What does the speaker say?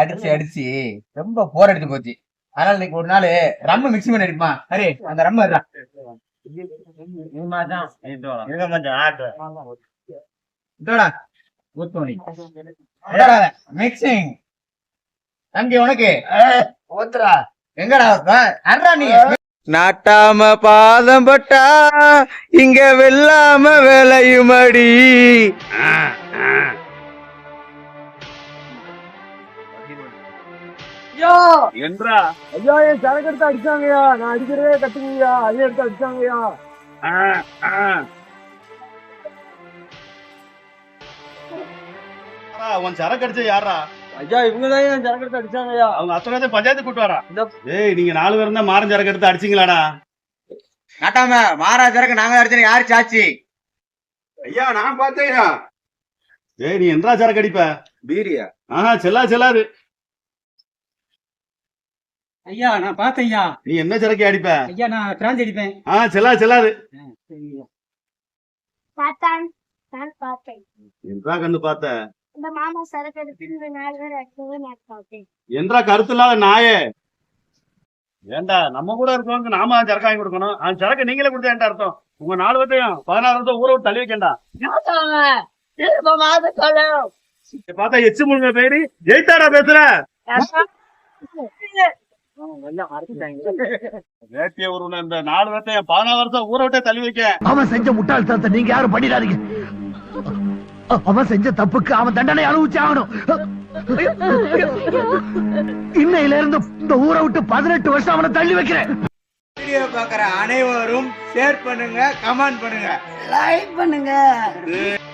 அடிச்சு அடிச்சு ரொம்ப போர் அடிச்சு போச்சு. அதனால இன்னைக்கு ஒரு நாள் ரம்ம மிக்ஸ் பண்ணி அடிப்பா. அரே அந்த ரம்ம தான் மிக்சிங். தம்பி உனக்கு எங்கடா அன்றா நீ நாட்டாம பாதம் பட்டா இங்க வெல்லாம விளையுமடி. என்றா ஐயா என் சரக்கு எடுத்து அடிச்சாங்கயா, நான் அடிக்கிறதே கட்டுங்கய்யா, ஐயா எடுத்து அடிச்சாங்கய்யா. உன் சரக்கு அடிச்ச யாரா? ஐயா இவங்கதான் என் சரக்கு எடுத்து அடிச்சாங்கய்யா. அவங்க அத்தனை பஞ்சாயத்து கூட்டு வரா. ஏய் நீங்க 4 பேரும் தான் மாறன் சரக்கு எடுத்து அடிச்சிங்களாடா? நாட்டாம மாறா சரக்கு நாங்க அடிச்சோம். யாரு சாச்சி? ஐயா நான் பார்த்தேயா. ஏய் நீ என்றா சரக்கு அடிப்ப? பீரியா? செல்லாது. ஐயா நான் பார்த்தேன்யா. நீ என்ன சரக்கு அடிப்ப? ஐயா நான் பிராந்தி அடிப்பேன். செல்லாது. பார்த்தான் நான் பார்த்தேன். என்றா கண்ணு பார்த்த? இந்த மாமா சரக்கு எடுத்து 4 பேர் அடிக்கவே நான் பார்த்தேன். என்றா கருத்து இல்லாத நாயே. ஏண்டா நம்ம கூட இருக்கவங்க நாம சரக்கு வாங்கி கொடுக்கணும். அந்த சரக்கு நீங்களே கொடுத்தா என்ன அர்த்தம்? உங்க 4 பேர்த்தையும் 16 வருஷம் ஊரை விட்டு தள்ளி வைக்கண்டா. பார்த்தா எச்சு முழுங்க பேரு ஜெயித்தாடா பேசுற. வேட்டிய ஒரு இந்த 4 பேர்த்தையும் 16 வருஷம் ஊரை விட்டே தள்ளி வைக்க. அவன் செஞ்ச முட்டாள்தனத்தை நீங்க யாரும் பண்ணிடாதீங்க. அவன் செஞ்ச தப்புக்கு அவன் தண்டனை அனுபவிச்சு ஆகணும். இன்னையில இருந்து இந்த ஊரை விட்டு 18 வருஷம் அவனை தள்ளி வைக்கிறேன். வீடியோ பாக்குற அனைவரும் ஷேர் பண்ணுங்க, கமெண்ட் பண்ணுங்க, லைக் பண்ணுங்க.